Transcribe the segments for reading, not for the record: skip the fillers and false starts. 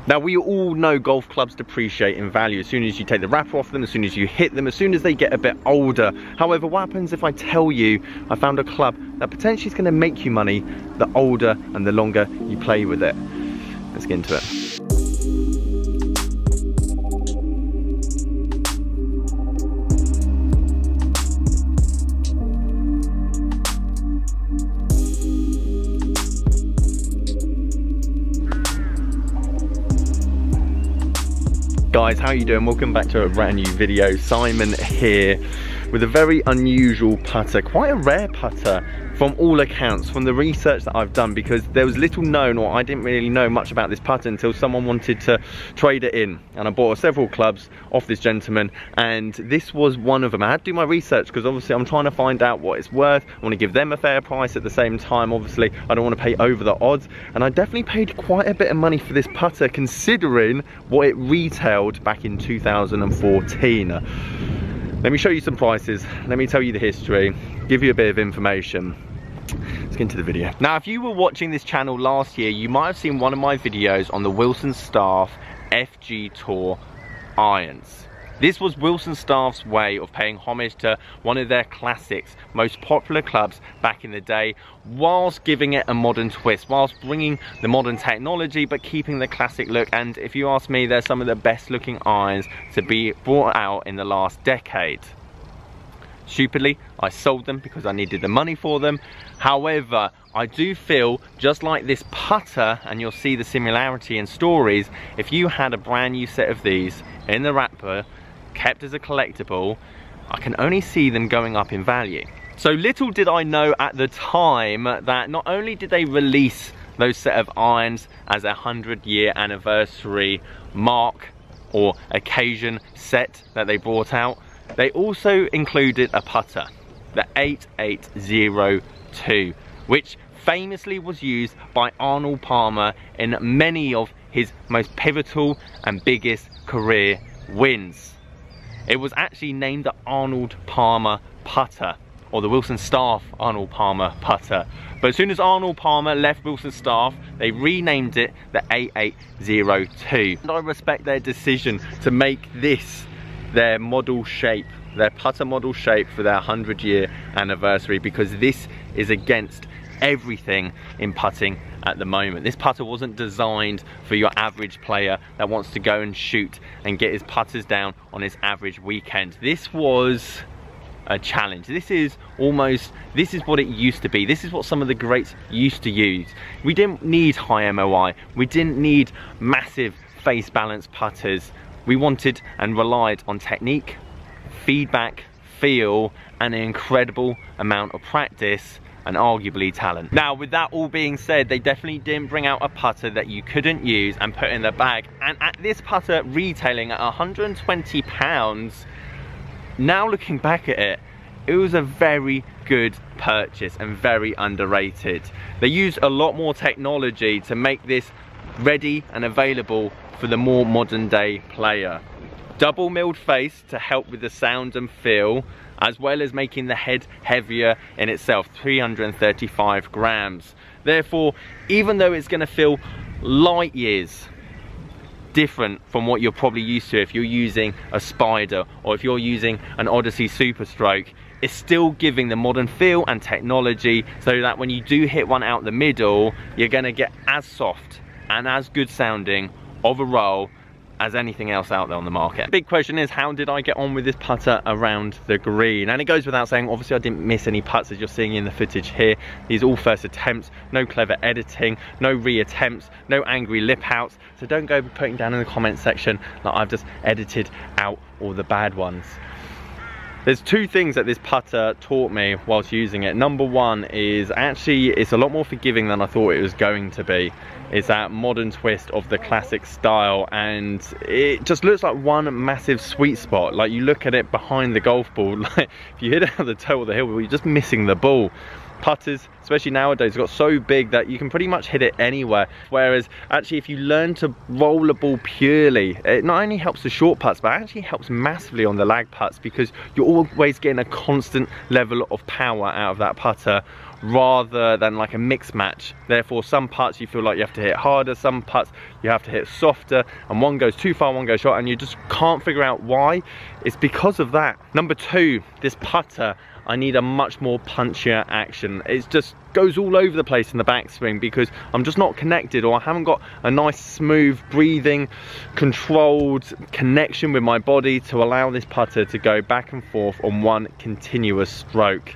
Now, we all know golf clubs depreciate in value as soon as you take the wrapper off them, as soon as you hit them, as soon as they get a bit older. However, what happens if I tell you I found a club that potentially is going to make you money the older and the longer you play with it? Let's get into it. Guys, how are you doing? Welcome back to a brand new video. Simon here with a very unusual putter, quite a rare putter from all accounts, from the research that I've done, because there was little known, or I didn't really know much about this putter until someone wanted to trade it in, and I bought several clubs off this gentleman, and this was one of them. I had to do my research because obviously I'm trying to find out what it's worth. I want to give them a fair price at the same time. Obviously I don't want to pay over the odds, and I definitely paid quite a bit of money for this putter considering what it retailed back in 2014. Let me show you some prices, let me tell you the history, give you a bit of information. Let's get into the video. Now, if you were watching this channel last year, you might have seen one of my videos on the Wilson Staff FG Tour irons. This was Wilson Staff's way of paying homage to one of their classics, most popular clubs back in the day, whilst giving it a modern twist, whilst bringing the modern technology but keeping the classic look. And if you ask me, they're some of the best looking irons to be brought out in the last decade. Stupidly, I sold them because I needed the money for them. However, I do feel, just like this putter, and you'll see the similarity in stories, if you had a brand new set of these in the wrapper, kept as a collectible, I can only see them going up in value. So little did I know at the time that not only did they release those set of irons as a 100-year anniversary mark or occasion set that they brought out, they also included a putter, the 8802, which famously was used by Arnold Palmer in many of his most pivotal and biggest career wins. It was actually named the Arnold Palmer putter, or the Wilson Staff Arnold Palmer putter. But as soon as Arnold Palmer left Wilson Staff, they renamed it the 8802. And I respect their decision to make this their model shape, their putter model shape for their 100-year anniversary, because this is against everything in putting at the moment. This putter wasn't designed for your average player that wants to go and shoot and get his putters down on his average weekend. This was a challenge. This is what it used to be. This is what some of the greats used to use. We didn't need high MOI. We didn't need massive face balance putters. We wanted and relied on technique, feedback, feel, and an incredible amount of practice, and arguably talent. Now, with that all being said, they definitely didn't bring out a putter that you couldn't use and put in the bag. And at this putter retailing at £120, now looking back at it, it was a very good purchase and very underrated. They used a lot more technology to make this ready and available for the more modern day player. Double milled face to help with the sound and feel, as well as making the head heavier in itself, 335 grams. Therefore, even though it's going to feel light years different from what you're probably used to if you're using a Spider or if you're using an Odyssey Super Stroke, it's still giving the modern feel and technology, so that when you do hit one out the middle, you're going to get as soft and as good sounding of a roll as anything else out there on the market. The big question is, how did I get on with this putter around the green? And it goes without saying, obviously I didn't miss any putts as you're seeing in the footage here. These are all first attempts, no clever editing, no re-attempts, no angry lip outs. So don't go putting down in the comment section that I've just edited out all the bad ones. There's two things that this putter taught me whilst using it. Number one is actually it's a lot more forgiving than I thought it was going to be. It's that modern twist of the classic style, and it just looks like one massive sweet spot. Like, you look at it behind the golf ball, like if you hit it at the toe of the hill, you're just missing the ball. putters, especially nowadays, got so big that you can pretty much hit it anywhere. Whereas actually if you learn to roll a ball purely, it not only helps the short putts, but actually helps massively on the lag putts, because you're always getting a constant level of power out of that putter, rather than like a mixed match. Therefore some putts you feel like you have to hit harder, some putts you have to hit softer, and one goes too far, one goes short, and you just can't figure out why. It's because of that. Number two, this putter, I need a much more punchier action. It just goes all over the place in the backswing because I'm just not connected, or I haven't got a nice smooth breathing controlled connection with my body to allow this putter to go back and forth on one continuous stroke.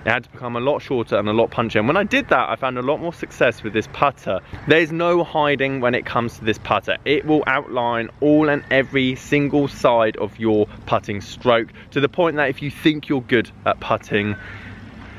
It had to become a lot shorter and a lot punchier, and when I did that I found a lot more success with this putter. There's no hiding when it comes to this putter. It will outline all and every single side of your putting stroke, to the point that if you think you're good at putting,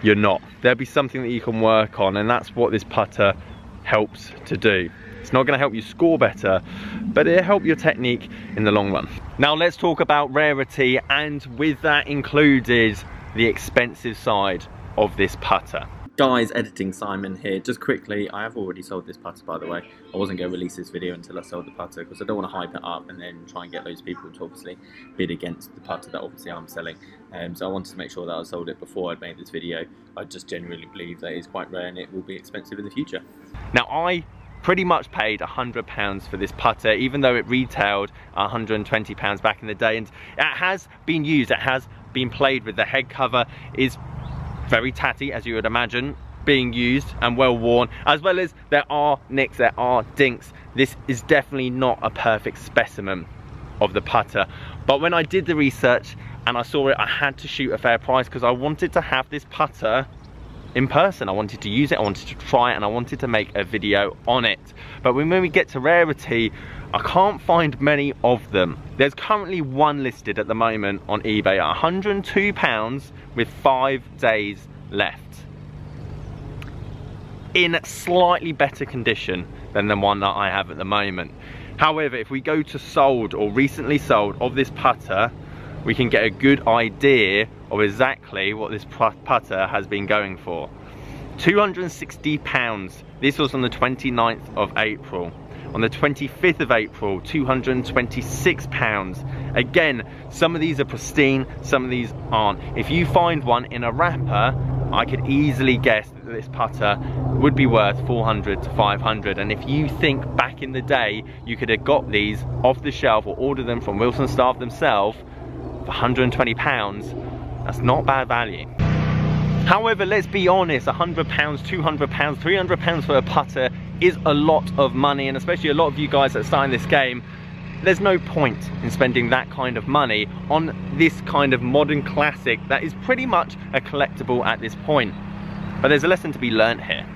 you're not. There'll be something that you can work on, and that's what this putter helps to do. It's not going to help you score better, but it'll help your technique in the long run. Now let's talk about rarity, and with that included the expensive side of this putter. Guys, editing Simon here. Just quickly, I have already sold this putter, by the way. I wasn't going to release this video until I sold the putter, because I don't want to hype it up and then try and get those people to obviously bid against the putter that obviously I'm selling. So I wanted to make sure that I sold it before I'd made this video. I just genuinely believe that it's quite rare and it will be expensive in the future. Now I pretty much paid £100 for this putter, even though it retailed £120 back in the day, and it has been used, it has been played with. The head cover is very tatty, as you would imagine, being used and well worn, as well as there are nicks, there are dinks. This is definitely not a perfect specimen of the putter, but when I did the research and I saw it, I had to shoot a fair price, because I wanted to have this putter in person. I wanted to use it, I wanted to try it, and I wanted to make a video on it. But when we get to rarity, I can't find many of them. There's currently one listed at the moment on eBay at £102 with 5 days left, in slightly better condition than the one that I have at the moment. However, if we go to sold or recently sold of this putter, we can get a good idea of exactly what this putter has been going for. £260. This was on the 29th of April. On the 25th of April, £226. Again, some of these are pristine, some of these aren't. If you find one in a wrapper, I could easily guess that this putter would be worth 400 to 500. And if you think back in the day, you could have got these off the shelf or ordered them from Wilson Staff themselves for £120, that's not bad value. However, let's be honest, £100, £200, £300 for a putter is a lot of money, and especially a lot of you guys that are starting this game, there's no point in spending that kind of money on this kind of modern classic that is pretty much a collectible at this point. But there's a lesson to be learnt here.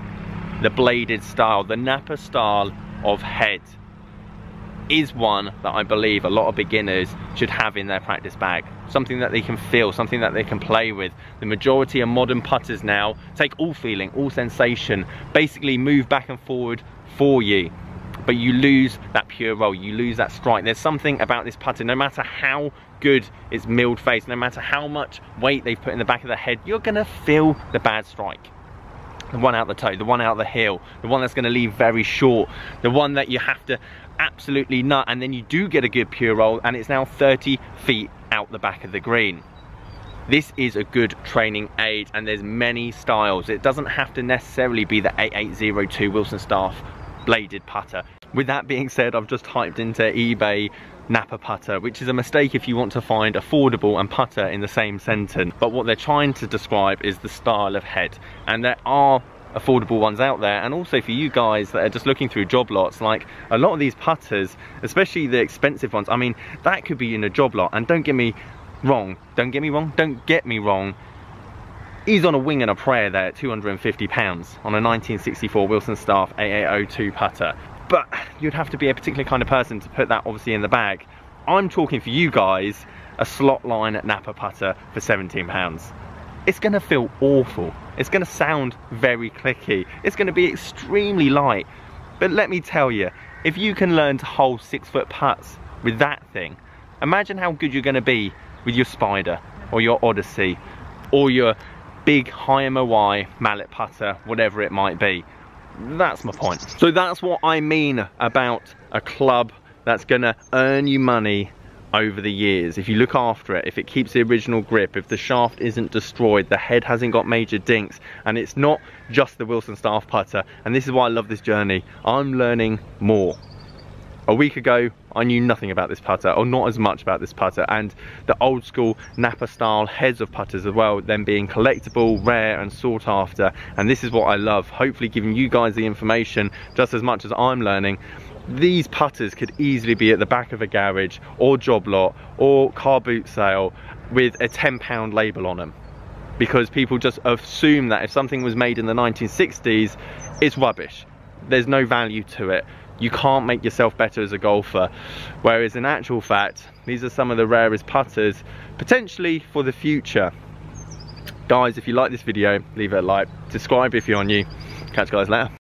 The bladed style, the Napa style of head, is one that I believe a lot of beginners should have in their practice bag. Something that they can feel, something that they can play with. The majority of modern putters now take all feeling, all sensation, basically move back and forward for you. But you lose that pure roll, you lose that strike. There's something about this putter, no matter how good its milled face, no matter how much weight they've put in the back of the head, you're gonna feel the bad strike. The one out the toe, the one out the heel, the one that's gonna leave very short, the one that you have to absolutely nut, and then you do get a good pure roll and it's now 30 feet out the back of the green. This is a good training aid, and there's many styles. It doesn't have to necessarily be the 8802 Wilson Staff bladed putter. With that being said, I've just typed into eBay Napa putter, which is a mistake if you want to find affordable and putter in the same sentence. But what they're trying to describe is the style of head, and there are affordable ones out there. And also for you guys that are just looking through job lots, like a lot of these putters, especially the expensive ones, I mean, that could be in a job lot, and don't get me wrong, he's on a wing and a prayer there at £250 on a 1964 Wilson Staff 8802 putter. But you'd have to be a particular kind of person to put that obviously in the bag. I'm talking for you guys a slot line at Napa putter for £17. It's gonna feel awful. It's gonna sound very clicky. It's gonna be extremely light. But let me tell you, if you can learn to hold 6-foot putts with that thing, imagine how good you're gonna be with your Spider or your Odyssey or your big high MOI mallet putter, whatever it might be. That's my point. So that's what I mean about a club that's gonna earn you money over the years. If you look after it, if it keeps the original grip, if the shaft isn't destroyed, the head hasn't got major dinks, and it's not just the Wilson staff putter. And this is why I love this journey. I'm learning more. A week ago, I knew nothing about this putter, or not as much about this putter, and the old school Napa style heads of putters as well, them being collectible, rare and sought after. And this is what I love, hopefully giving you guys the information just as much as I'm learning. These putters could easily be at the back of a garage or job lot or car boot sale with a £10 label on them, because people just assume that if something was made in the 1960s, it's rubbish. There's no value to it. You can't make yourself better as a golfer. Whereas in actual fact, these are some of the rarest putters, potentially for the future. Guys, if you like this video, leave it a like. Subscribe if you're new. Catch you guys later.